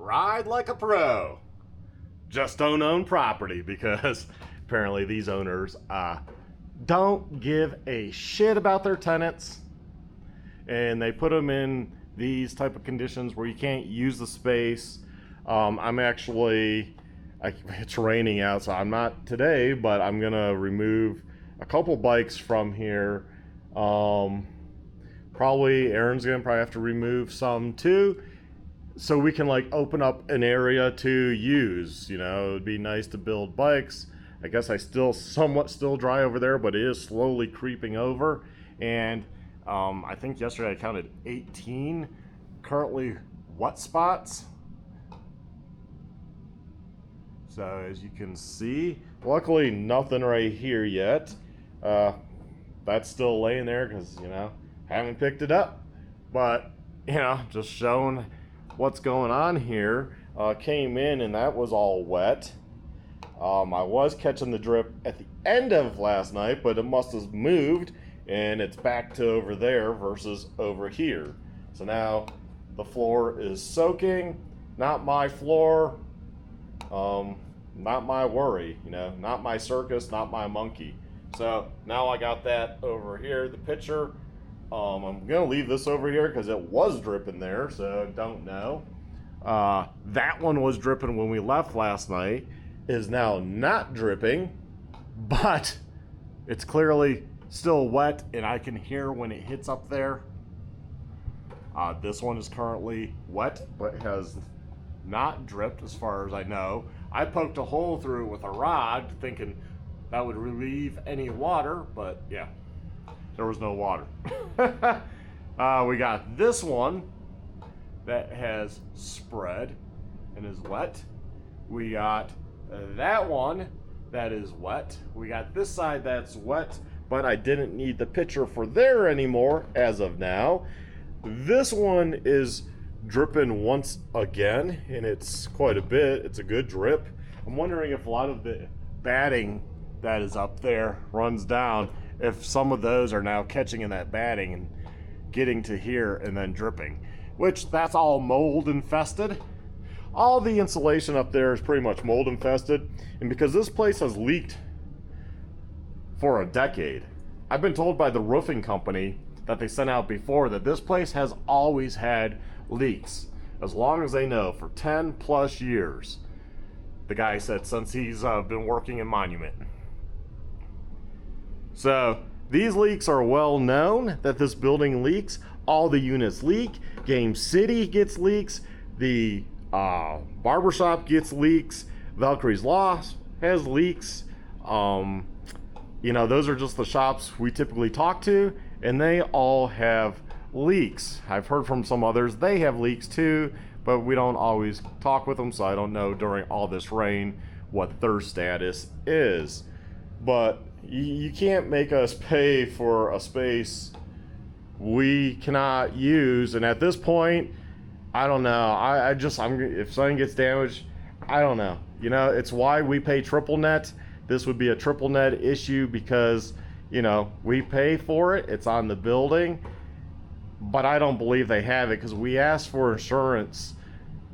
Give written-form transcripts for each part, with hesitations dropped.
ride like a pro. Just don't own property, because apparently these owners don't give a shit about their tenants, and they put them in these type of conditions where you can't use the space. It's raining out, so I'm not today, but I'm gonna remove a couple bikes from here. Probably Aaron's gonna have to remove some too, so we can like open up an area to use. You know, it'd be nice to build bikes. I guess I somewhat still dry over there, but it is slowly creeping over. And I think yesterday I counted 18 currently wet spots. So as you can see, luckily nothing right here yet. That's still laying there because, you know, haven't picked it up. But, you know, just showing what's going on here. Came in and that was all wet. I was catching the drip at the end of last night, but it must have moved and it's back to over there versus over here. So now the floor is soaking. Not my floor. Not my worry, you know, not my circus, not my monkey. So now I got that over here, the pitcher. I'm gonna leave this over here because it was dripping there, so I don't know. That one was dripping when we left last night, is now not dripping, but it's clearly still wet and I can hear when it hits up there. This one is currently wet, but has not dripped as far as I know. I poked a hole through it with a rod thinking that would relieve any water, but yeah, there was no water. We got this one that has spread and is wet. We got that one that is wet. We got this side that's wet, but I didn't need the pitcher for there anymore as of now. This one is dripping once again, and it's quite a bit. It's a good drip. I'm wondering if a lot of the batting that is up there runs down, if some of those are now catching in that batting and getting to here and then dripping, which that's all mold infested. All the insulation up there is pretty much mold infested, and because this place has leaked for a decade, I've been told by the roofing company that they sent out before that this place has always had leaks, as long as they know, for 10 plus years. The guy said since he's been working in Monument. So these leaks are well known, that this building leaks. All the units leak. Game City gets leaks. The barbershop gets leaks. Valkyrie's Loft has leaks. You know, those are just the shops we typically talk to, and they all have leaks. I've heard from some others they have leaks too, but we don't always talk with them, so I don't know during all this rain what their status is. But you can't make us pay for a space we cannot use, and at this point, I don't know. If something gets damaged, I don't know. You know, it's why we pay triple net. This would be a triple net issue because, you know, we pay for it. It's on the building. But I don't believe they have it because we asked for insurance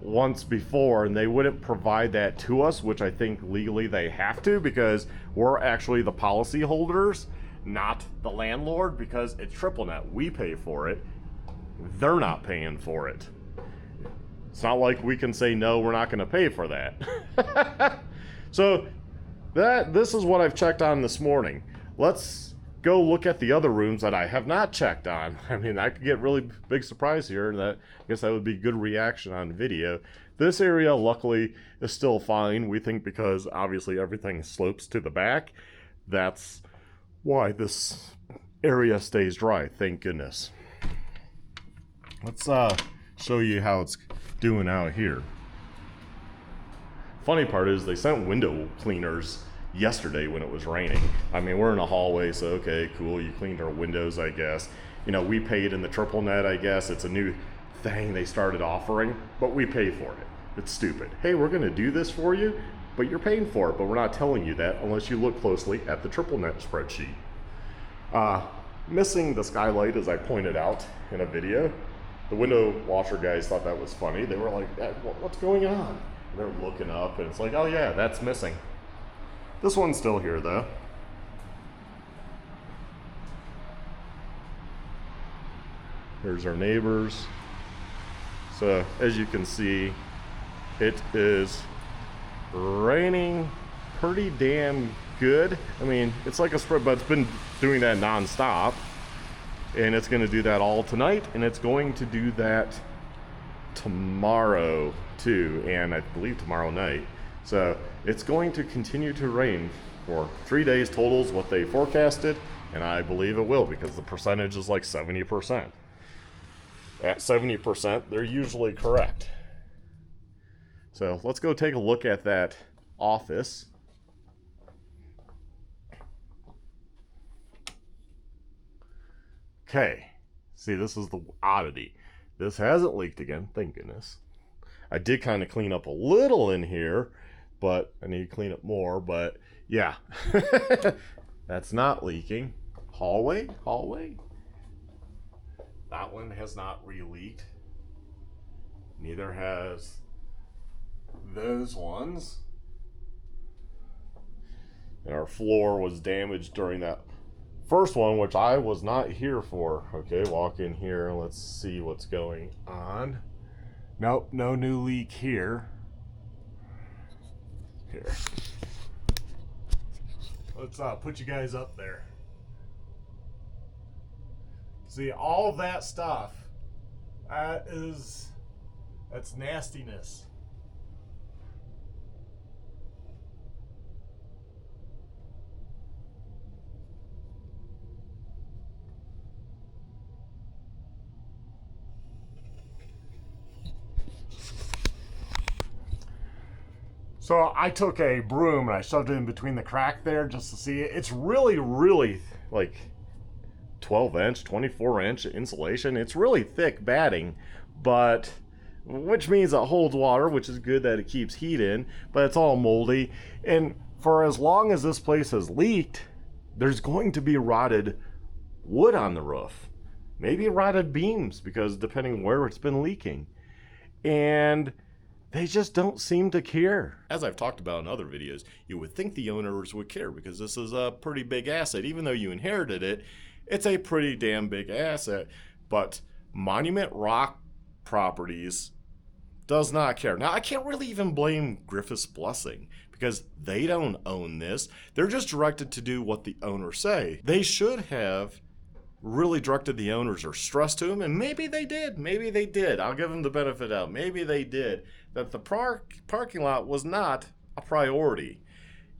once before and they wouldn't provide that to us, which I think legally they have to because we're actually the policy holders, not the landlord, because it's triple net. We pay for it. They're not paying for it. It's not like we can say, no, we're not going to pay for that. So this is what I've checked on this morning. Let's go look at the other rooms that I have not checked on. I mean, I could get really big surprise here, and I guess that would be good reaction on video. This area, luckily, is still fine. We think because obviously everything slopes to the back. That's why this area stays dry, thank goodness. Let's show you how it's doing out here. Funny part is they sent window cleaners yesterday when it was raining. I mean, we're in a hallway, so okay, cool, you cleaned our windows, I guess. You know, we paid in the triple net, I guess. It's a new thing they started offering, but we pay for it. It's stupid. Hey, we're gonna do this for you, but you're paying for it, but we're not telling you that unless you look closely at the triple net spreadsheet. Missing the skylight, as I pointed out in a video. The window washer guys thought that was funny. They were like, what's going on? And they're looking up, and it's like, oh yeah, that's missing. This one's still here, though. Here's our neighbors. So, as you can see, it is raining pretty damn good. I mean, it's like a spread, but it's been doing that non-stop. And it's going to do that all tonight, and it's going to do that tomorrow too, and I believe tomorrow night. So it's going to continue to rain for 3 days total is what they forecasted, and I believe it will because the percentage is like 70%. At 70%, they're usually correct. So let's go take a look at that office. Okay, see, this is the oddity. This hasn't leaked again, thank goodness. I did kind of clean up a little in here, but I need to clean up more, but yeah. That's not leaking. Hallway. That one has not re-leaked. Neither has those ones. And our floor was damaged during that first one, which I was not here for. Okay, walk in here. Let's see what's going on. Nope, no new leak here. Here. Let's put you guys up there. See, all of that stuff, that's nastiness. So I took a broom and I shoved it in between the crack there just to see it. It's really, really like 12-inch, 24-inch insulation. It's really thick batting, but which means it holds water, which is good that it keeps heat in, but it's all moldy. And for as long as this place has leaked, there's going to be rotted wood on the roof. Maybe rotted beams, because depending where it's been leaking. And they just don't seem to care. As I've talked about in other videos, you would think the owners would care because this is a pretty big asset. Even though you inherited it, it's a pretty damn big asset. But Monument Rock Properties does not care. Now, I can't really even blame Griffis Blessing because they don't own this. They're just directed to do what the owners say. They should have really directed the owners or stressed to them, and maybe they did. Maybe they did. I'll give them the benefit out. Maybe they did. That the parking lot was not a priority.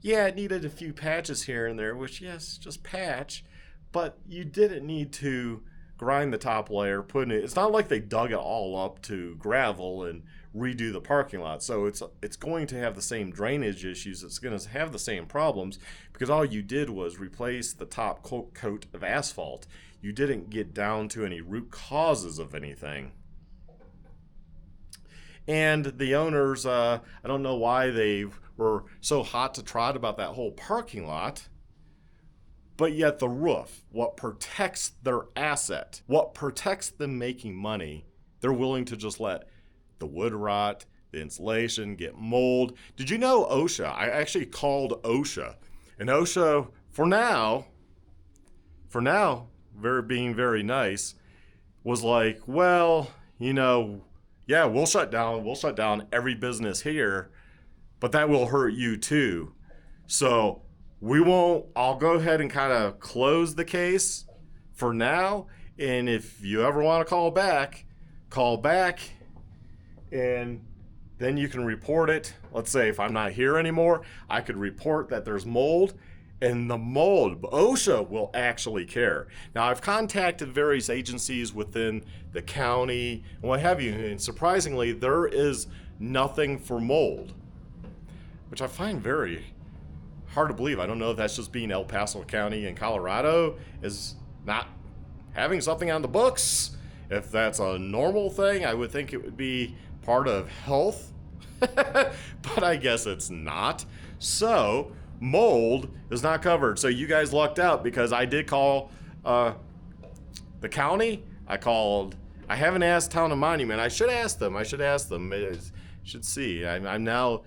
Yeah, it needed a few patches here and there, which, yes, just patch, but you didn't need to grind the top layer, it's not like they dug it all up to gravel and redo the parking lot. So it's going to have the same drainage issues. It's going to have the same problems because all you did was replace the top coat of asphalt. You didn't get down to any root causes of anything. And the owners, I don't know why they were so hot to trot about that whole parking lot, but yet the roof, what protects their asset, what protects them making money, they're willing to just let the wood rot, the insulation get mold. Did you know OSHA? I actually called OSHA, and OSHA, for now, being very nice, was like, well, yeah, we'll shut down every business here, but that will hurt you too. So I'll go ahead and kind of close the case for now. And if you ever want to call back, and then you can report it. Let's say if I'm not here anymore, I could report that there's mold, and the mold, OSHA will actually care. Now, I've contacted various agencies within the county and what have you, and surprisingly, there is nothing for mold, which I find very hard to believe. I don't know if that's just being El Paso County in Colorado is not having something on the books. If that's a normal thing, I would think it would be part of health, but I guess it's not. So mold is not covered. So you guys lucked out because I did call the county. I called I haven't asked Town and Monument. I should ask them. I should see. I now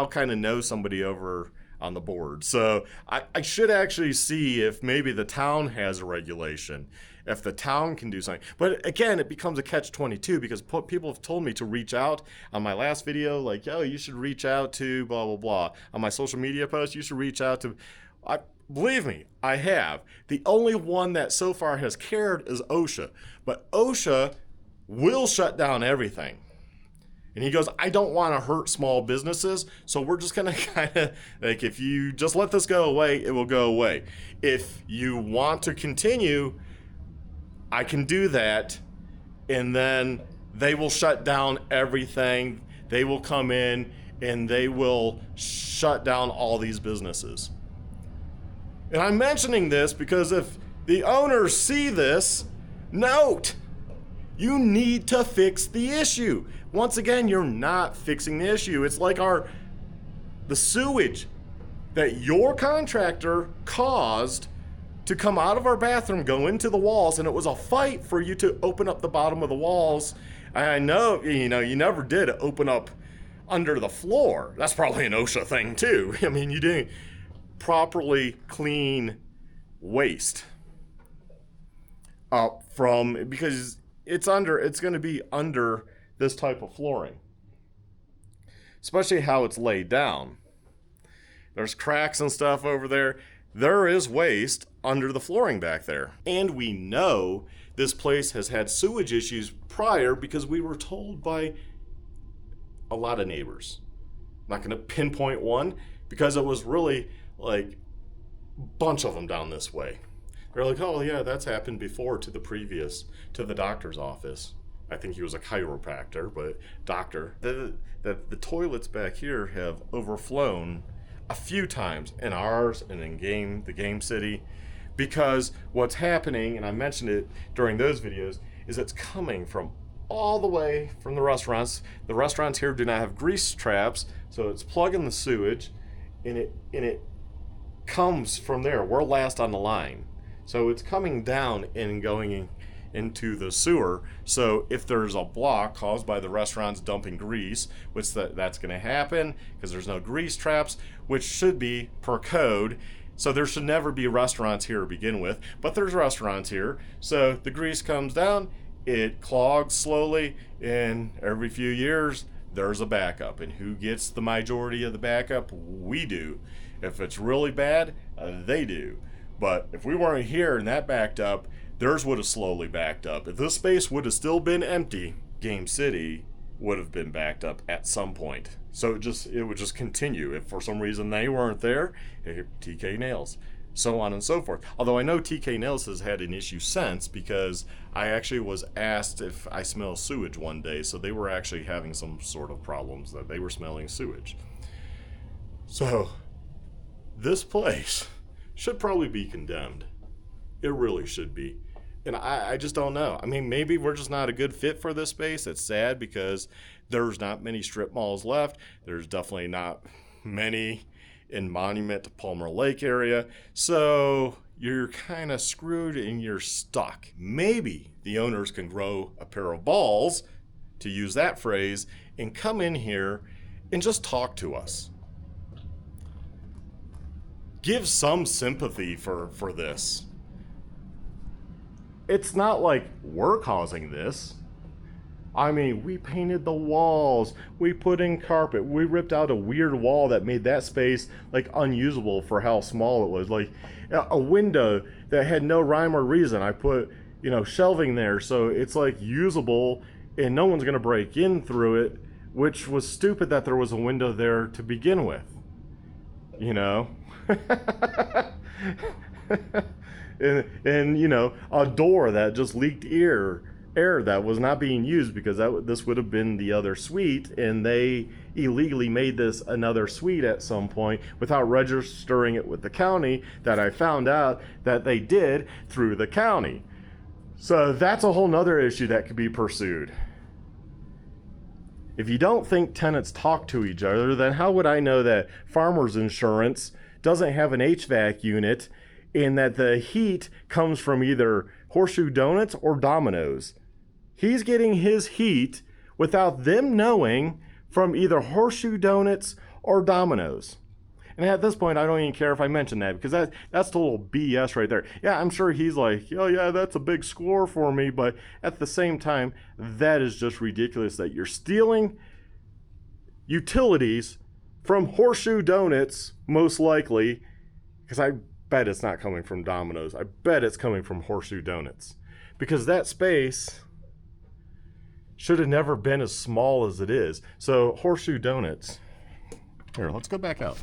kind of know somebody over on the board. So I should actually see if maybe the town has a regulation, if the town can do something. But again, it becomes a catch-22 because people have told me to reach out on my last video, like, yo, you should reach out to blah, blah, blah. On my social media post, you should reach out to... Believe me, I have. The only one that so far has cared is OSHA. But OSHA will shut down everything. And he goes, I don't want to hurt small businesses, so we're just going to kind of, like, if you just let this go away, it will go away. If you want to continue, I can do that, and then they will shut down everything. They will come in, and they will shut down all these businesses. And I'm mentioning this because if the owners see this, note, you need to fix the issue. Once again, you're not fixing the issue. It's like the sewage that your contractor caused to come out of our bathroom, go into the walls, and it was a fight for you to open up the bottom of the walls. I know, you never did open up under the floor. That's probably an OSHA thing too. I mean, you didn't properly clean waste because it's going to be under this type of flooring, especially how it's laid down. There's cracks and stuff over there. There is waste under the flooring back there. And we know this place has had sewage issues prior because we were told by a lot of neighbors. I'm not going to pinpoint one because it was really like a bunch of them down this way. They're like, oh yeah, that's happened before to the doctor's office. I think he was a chiropractor, but doctor. The toilets back here have overflown a few times in ours and in the game city, because what's happening, and I mentioned it during those videos, is it's coming from all the way from the restaurants. The restaurants here do not have grease traps, so it's plugging the sewage, and it comes from there. We're last on the line, so it's coming down and going into the sewer. So if there's a block caused by the restaurants dumping grease, which that's going to happen because there's no grease traps, which should be per code. So there should never be restaurants here to begin with, but there's restaurants here. So the grease comes down, it clogs slowly, and every few years there's a backup. And who gets the majority of the backup? We do. If it's really bad, they do. But if we weren't here and that backed up, theirs would have slowly backed up. If this space would have still been empty, Game City would have been backed up at some point. So it would just continue. If for some reason they weren't there, TK Nails, so on and so forth. Although I know TK Nails has had an issue since, because I actually was asked if I smell sewage one day, so they were actually having some sort of problems that they were smelling sewage. So this place should probably be condemned. It really should be. And I just don't know. I mean, maybe we're just not a good fit for this space. It's sad because there's not many strip malls left. There's definitely not many in Monument to Palmer Lake area. So you're kind of screwed and you're stuck. Maybe the owners can grow a pair of balls, to use that phrase, and come in here and just talk to us. Give some sympathy for this. It's not like we're causing this. I mean, we painted the walls, we put in carpet, we ripped out a weird wall that made that space like unusable for how small it was. Like a window that had no rhyme or reason. I put, shelving there so it's like usable and no one's gonna break in through it, which was stupid that there was a window there to begin with. and a door that just leaked air that was not being used because this would have been the other suite, and they illegally made this another suite at some point without registering it with the county, that I found out that they did through the county. So that's a whole nother issue that could be pursued. If you don't think tenants talk to each other, then how would I know that Farmers Insurance doesn't have an HVAC unit and that the heat comes from either Horseshoe Donuts or Domino's? He's getting his heat without them knowing from either Horseshoe Donuts or Domino's. And at this point, I don't even care if I mention that, because that's total BS right there. Yeah, I'm sure he's like, oh yeah, that's a big score for me, but at the same time, that is just ridiculous that you're stealing utilities from Horseshoe Donuts, most likely, because I bet it's not coming from Domino's. I bet it's coming from Horseshoe Donuts, because that space should have never been as small as it is. So Horseshoe Donuts, here, let's go back out.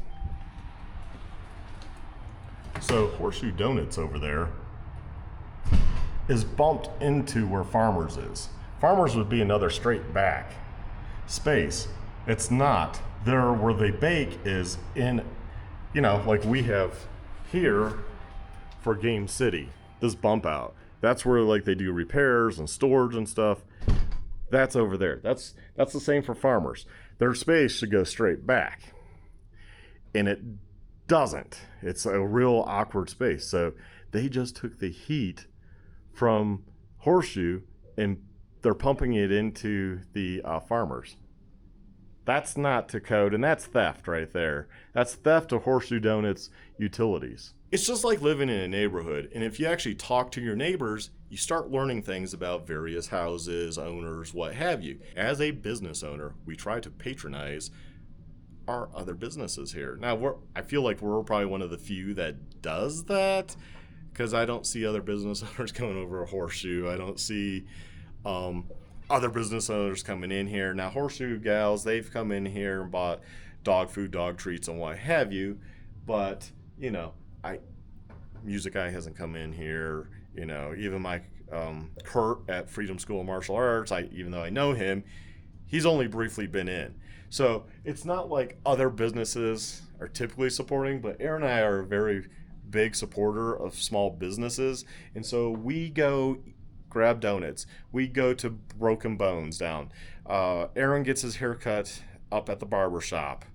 So Horseshoe Donuts over there is bumped into where Farmers is. Farmers would be another straight back space. It's not. There where they bake is in, like we have here for Game City, this bump out. That's where like they do repairs and storage and stuff. That's over there. That's the same for Farmers. Their space should go straight back. And it doesn't. It's a real awkward space. So they just took the heat from Horseshoe and they're pumping it into the Farmers. That's not to code, and that's theft right there. That's theft of Horseshoe Donuts utilities. It's just like living in a neighborhood, and if you actually talk to your neighbors, you start learning things about various houses, owners, what have you. As a business owner, we try to patronize our other businesses here. Now, I feel like we're probably one of the few that does that, because I don't see other business owners going over a Horseshoe. I don't see other business owners coming in here. Now, Horseshoe gals, they've come in here and bought dog food, dog treats, and what have you. But, Music Guy hasn't come in here. Even my Kurt at Freedom School of Martial Arts, even though I know him, he's only briefly been in. So it's not like other businesses are typically supporting, but Aaron and I are a very big supporter of small businesses. And so we go grab donuts. We go to Broken Bones down. Aaron gets his haircut up at the barber shop.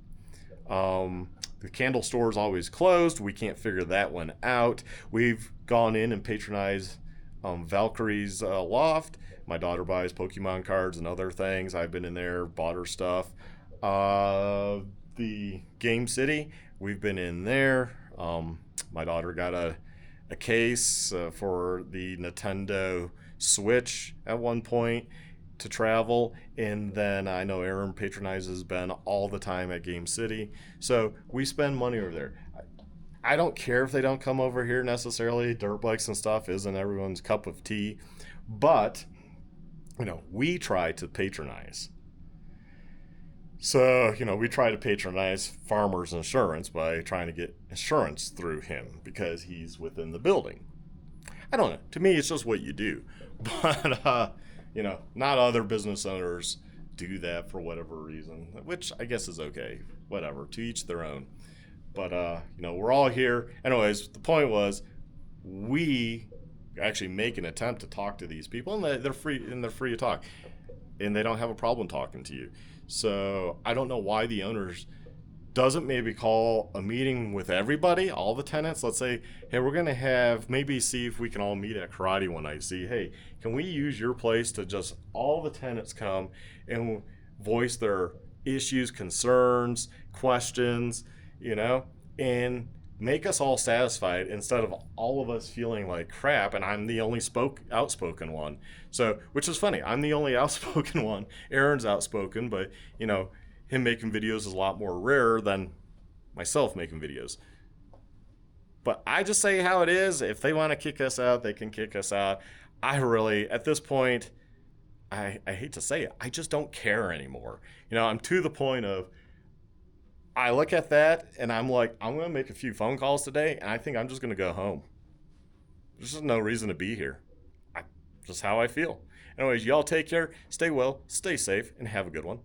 The candle store is always closed. We can't figure that one out. We've gone in and patronized Valkyrie's loft. My daughter buys Pokemon cards and other things. I've been in there, bought her stuff. The Game City, we've been in there. My daughter got a case for the Nintendo Switch at one point to travel, and then I know Aaron patronizes Ben all the time at Game City, so we spend money over there. I don't care if they don't come over here necessarily. Dirt bikes and stuff isn't everyone's cup of tea, but we try to patronize. So, we try to patronize Farmers Insurance by trying to get insurance through him because he's within the building. I don't know. To me, it's just what you do. But, not other business owners do that for whatever reason, which I guess is okay. Whatever. To each their own. But, we're all here. Anyways, the point was we actually make an attempt to talk to these people, and they're free to talk. And they don't have a problem talking to you. So I don't know why the owners doesn't maybe call a meeting with everybody, all the tenants. Let's say, hey, we're going to maybe see if we can all meet at karate one night. See, hey, can we use your place to just all the tenants come and voice their issues, concerns, questions, and make us all satisfied instead of all of us feeling like crap and I'm the only outspoken one. So, which is funny. I'm the only outspoken one. Aaron's outspoken, but, him making videos is a lot more rare than myself making videos. But I just say how it is. If they want to kick us out, they can kick us out. I really, at this point, I hate to say it, I just don't care anymore. I'm to the point of, I look at that and I'm like, I'm going to make a few phone calls today and I think I'm just going to go home. There's just no reason to be here. Just how I feel. Anyways, y'all take care, stay well, stay safe, and have a good one.